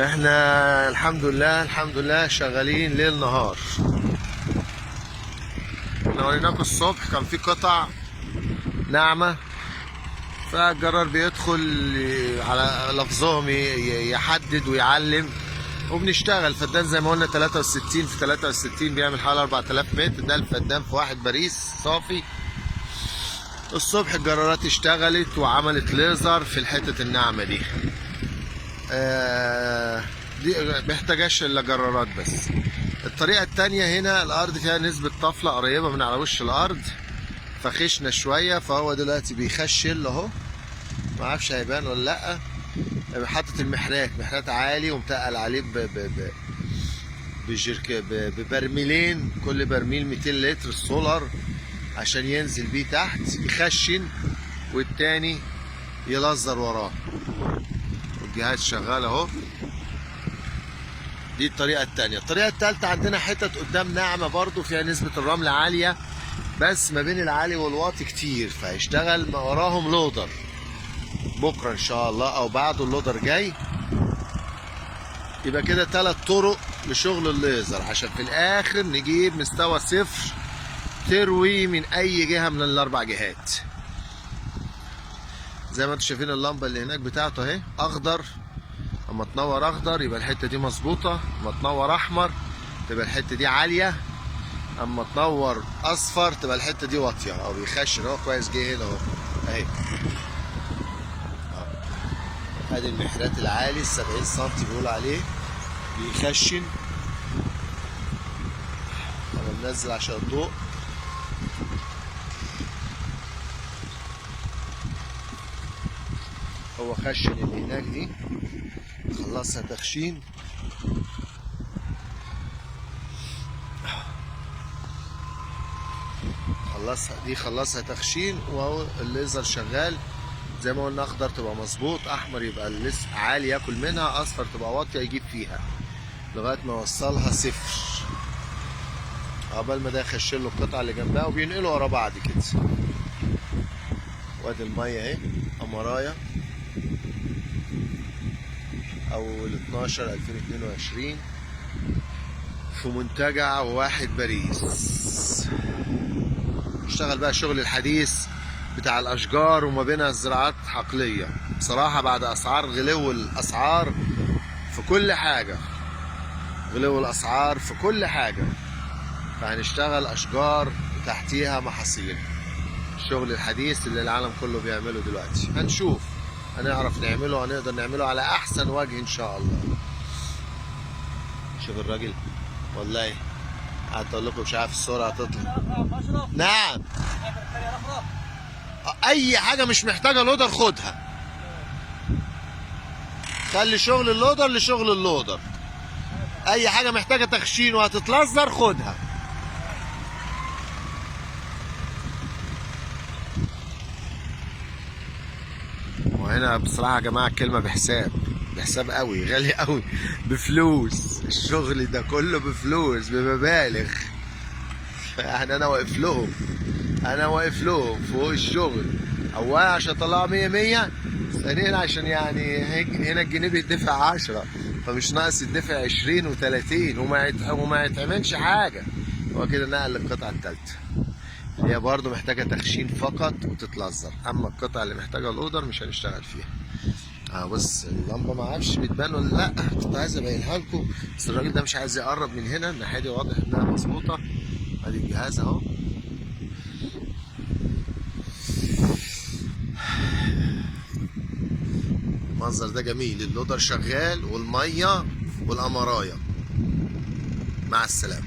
احنا الحمد لله شغالين ليل نهار. احنا وريناكم الصبح كان في قطع ناعمة، فالجرار بيدخل على لفظهم يحدد ويعلم وبنشتغل. فدان زي ما قلنا 63 في 63 بيعمل حوالي 4000 متر. ده الفدان في واحد باريس صافي. الصبح الجرارات اشتغلت وعملت ليزر في الحتة الناعمة دي. دي محتاجاش الا جرارات بس. الطريقة التانية هنا الأرض فيها نسبة طفلة قريبة من على وش الأرض، فخشنا شوية، فهو دلوقتي بيخشل اهو. معرفش هيبان ولا لأ. حاطط محرات عالي ومتقل عليه ببرميلين، كل برميل 200 لتر سولار عشان ينزل بيه تحت يخشن، والتاني يلزر وراه. والجهاز شغال اهو. دي الطريقة التانية. الطريقة التالتة عندنا حتت قدام ناعمة برضو فيها نسبة الرمل عالية، بس ما بين العالي والواطي كتير، فهيشتغل ما وراهم لودر بكرة ان شاء الله او بعده. اللودر جاي. يبقى كده 3 طرق لشغل الليزر عشان في الاخر نجيب مستوى صفر تروي من اي جهة من الاربع جهات. زي ما انتم شايفين اللمبة اللي هناك بتاعته اهي اخضر. اما تنور اخضر يبقى الحتة دي مظبوطة، اما تنور احمر تبقى الحتة دي عالية، اما تنور اصفر تبقى الحتة دي واطية. او بيخشن اهو كويس، جه هنا اهو اهي. ادي المحرات العالي 70 سم بيقول عليه بيخشن. انا منزل عشان الضوء. هو خشن اللي هناك دي، خلصها تخشين. خلصها تخشين، وهو الليزر شغال. زي ما قلنا اخضر تبقى مظبوط، احمر يبقى لسه عالي ياكل منها، اصفر تبقى واطيه يجيب فيها لغايه ما يوصلها صفر. عقبال ما ده يخش له القطعه اللي جنبها وبينقلوا ورا بعض كده. وادي الميه اهي، امرايا اول 12 2022 في منتجع واحد باريس. اشتغل بقى الشغل الحديث بتاع الاشجار وما بينها الزراعات حقليه. بصراحه بعد غلو الاسعار في كل حاجه، فهنشتغل اشجار وتحتيها محاصيل. الشغل الحديث اللي العالم كله بيعمله دلوقتي، هنشوف هنعرف نعمله، هنقدر نعمله على احسن وجه ان شاء الله. شوف الراجل والله، قعدت اقول لكم مش عارف الصوره هتطلع. نعم، اي حاجه مش محتاجه لودر خدها. خلي شغل اللودر لشغل اللودر. اي حاجه محتاجه تخشين وهتتلزر خدها. وهنا بصراحه يا جماعه الكلمه بحساب قوي، غالي قوي، بفلوس. الشغل ده كله بفلوس، بمبالغ. يعني انا واقف لهم فوق الشغل. اولا عشان طلعوا 100 ثانيا عشان يعني هنا الجنيه بيدفع 10، فمش ناقص يدفع 20 و30 وما يتعملش حاجه. هو كده نقل للقطعه الثالثه، هي برضو محتاجه تخشين فقط وتتلزر. اما القطعه اللي محتاجه الاودر مش هنشتغل فيها. بص اللمبه ما اعرفش بتبان ولا لا، كنت عايز ابينها لكم بس الراجل ده مش عايز يقرب من هنا. الناحيه دي واضح انها مظبوطه. ادي الجهاز اهو. المنظر ده جميل، اللودر شغال والميه والامرايه. مع السلامه.